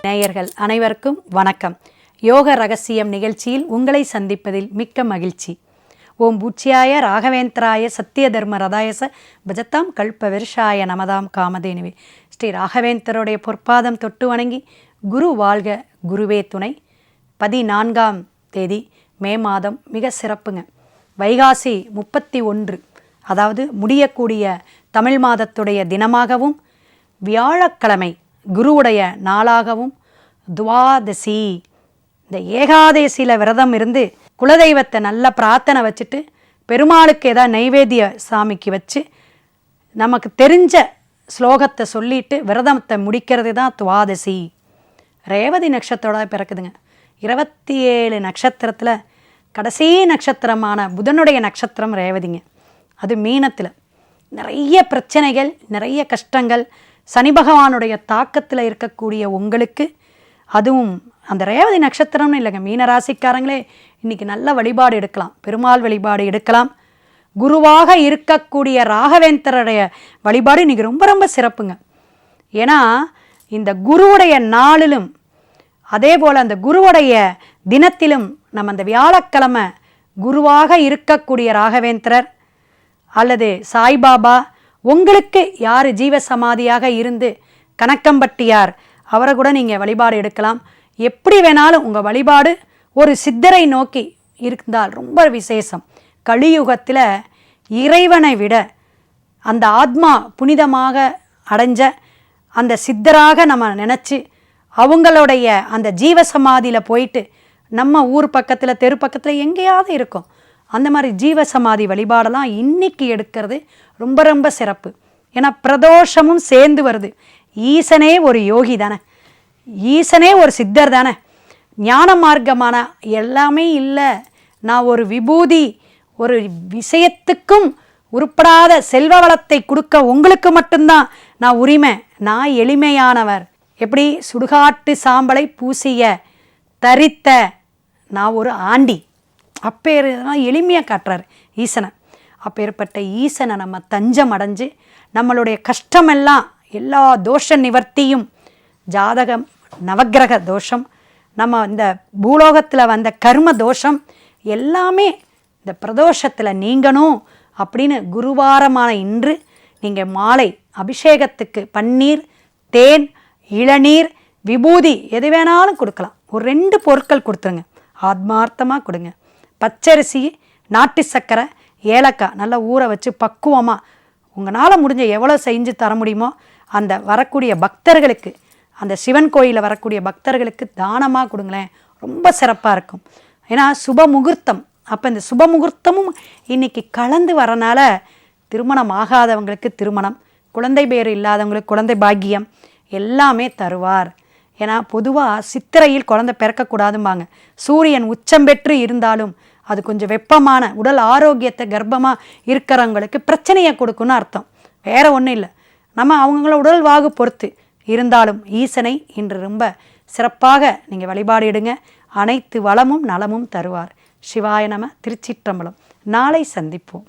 நேயர்கள் அனைவருக்கும் வணக்கம். யோக ரகசியம் நிகழ்ச்சியில் உங்களை சந்திப்பதில் மிக்க மகிழ்ச்சி. ஓம் பூச்சியாய ராகவேந்திராய சத்திய தர்ம ரதாயச பஜத்தாம் கல்ப விருஷாய நமதாம் காமதேனுவே. ஸ்ரீ ராகவேந்தருடைய பொற்பாதம் தொட்டு வணங்கி குரு வாழ்க குருவே துணை. 14ஆம் தேதி மே மாதம் மிக சிறப்புங்க. வைகாசி 31, அதாவது முடியக்கூடிய தமிழ் மாதத்துடைய தினமாகவும் வியாழக்கிழமை குருவுடைய நாளாகவும் துவாதசி, இந்த ஏகாதசியில் விரதம் இருந்து குலதெய்வத்தை நல்லா பிரார்த்தனை வச்சுட்டு பெருமாளுக்கு ஏதாவது நைவேத்திய சாமிக்கு வச்சு நமக்கு தெரிஞ்ச ஸ்லோகத்தை சொல்லிட்டு விரதத்தை முடிக்கிறது தான் துவாதசி. ரேவதி நட்சத்திரோட பிறக்குதுங்க. 27 நட்சத்திரத்தில் கடைசி நட்சத்திரமான புதனுடைய நட்சத்திரம் ரேவதிங்க. அது மீனத்தில் நிறைய பிரச்சனைகள், நிறைய கஷ்டங்கள், சனி பகவானுடைய தாக்கத்தில் இருக்கக்கூடிய உங்களுக்கு, அதுவும் அந்த ரேவதி நட்சத்திரம்னு இல்லைங்க, மீன ராசிக்காரங்களே இன்றைக்கி நல்ல வழிபாடு எடுக்கலாம். பெருமாள் வழிபாடு எடுக்கலாம். குருவாக இருக்கக்கூடிய ராகவேந்தருடைய வழிபாடு இன்றைக்கி ரொம்ப ரொம்ப சிறப்புங்க. ஏன்னா இந்த குருவுடைய நாளிலும் அதே போல் அந்த குருவுடைய தினத்திலும் நம்ம அந்த வியாழக்கிழமை குருவாக இருக்கக்கூடிய ராகவேந்திரர் அல்லது சாய்பாபா, உங்களுக்கு யார் ஜீவசமாதியாக இருந்து கணக்கம்பட்டியார், அவரை கூட நீங்கள் வழிபாடு எடுக்கலாம். எப்படி வேணாலும் உங்கள் வழிபாடு ஒரு சித்தரை நோக்கி இருந்தால் ரொம்ப விசேஷம். கலியுகத்தில் இறைவனை விட அந்த ஆத்மா புனிதமாக அடைஞ்ச அந்த சித்தராக நம்ம நினச்சி அவங்களுடைய அந்த ஜீவசமாதியில் போயிட்டு, நம்ம ஊர் பக்கத்தில் தெரு பக்கத்தில் எங்கேயாவது இருக்கும் அந்த மாதிரி ஜீவசமாதி வழிபாடெல்லாம் இன்றைக்கி எடுக்கிறது ரொம்ப ரொம்ப சிறப்பு. ஏன்னா பிரதோஷமும் சேர்ந்து வருது. ஈசனே ஒரு யோகி தானே, ஈசனே ஒரு சித்தர் தானே, ஞான மார்க்கமான எல்லாமே இல்லை. நான் ஒரு விபூதி, ஒரு விஷயத்துக்கும் உருப்படாத செல்வ வளத்தை கொடுக்க உங்களுக்கு மட்டும்தான் நான் உரிமை. நான் எளிமையானவர். எப்படி சுடுகாட்டு சாம்பலை பூசிய தரித்த நான் ஒரு ஆண்டி. அப்பேதான் எளிமையாக காட்டுறாரு ஈசனை. அப்பேற்பட்ட ஈசனை நம்ம தஞ்சம் அடைஞ்சு நம்மளுடைய கஷ்டமெல்லாம், எல்லா தோஷ நிவர்த்தியும், ஜாதகம் நவக்கிரக தோஷம், நம்ம இந்த பூலோகத்தில் வந்த கர்ம தோஷம் எல்லாமே இந்த பிரதோஷத்தில் நீங்கணும் அப்படின்னு குருவாரமான இன்று நீங்கள் மாலை அபிஷேகத்துக்கு பன்னீர், தேன், இளநீர், விபூதி எது வேணாலும் கொடுக்கலாம். ஒரு 2 பொருட்கள் கொடுத்துருங்க, ஆத்மார்த்தமாக கொடுங்க. பச்சரிசி, நாட்டு சர்க்கரை, ஏலக்காய் நல்லா ஊற வச்சு பக்குவமாக உங்களால் முடிஞ்ச எவ்வளோ செஞ்சு தர முடியுமோ அந்த வரக்கூடிய பக்தர்களுக்கு, அந்த சிவன் கோயிலில் வரக்கூடிய பக்தர்களுக்கு தானமாக கொடுங்களேன். ரொம்ப சிறப்பாக இருக்கும். ஏன்னா சுப முகூர்த்தம். அப்போ இந்த சுப முகூர்த்தமும் இன்றைக்கி கலந்து வரனால திருமணம் ஆகாதவங்களுக்கு திருமணம், குழந்தை பேர் இல்லாதவங்களுக்கு குழந்தை பாக்கியம் எல்லாமே தருவார். ஏன்னா பொதுவாக சித்திரையில் குழந்தை பிறக்கக்கூடாதும்பாங்க. சூரியன் உச்சம் பெற்று இருந்தாலும் அது கொஞ்சம் வெப்பமான உடல் ஆரோக்கியத்தை கர்ப்பமாக இருக்கிறவங்களுக்கு பிரச்சனையை கொடுக்குன்னு அர்த்தம். வேறு ஒன்றும் இல்லை. நம்ம அவங்கள உடல் வாகு பொறுத்து இருந்தாலும் ஈசனை இன்று ரொம்ப சிறப்பாக நீங்கள் வழிபாடு எடுங்க. அனைத்து வளமும் நலமும் தருவார். சிவாய நம. திருச்சிற்றம்பலம். நாளை சந்திப்போம்.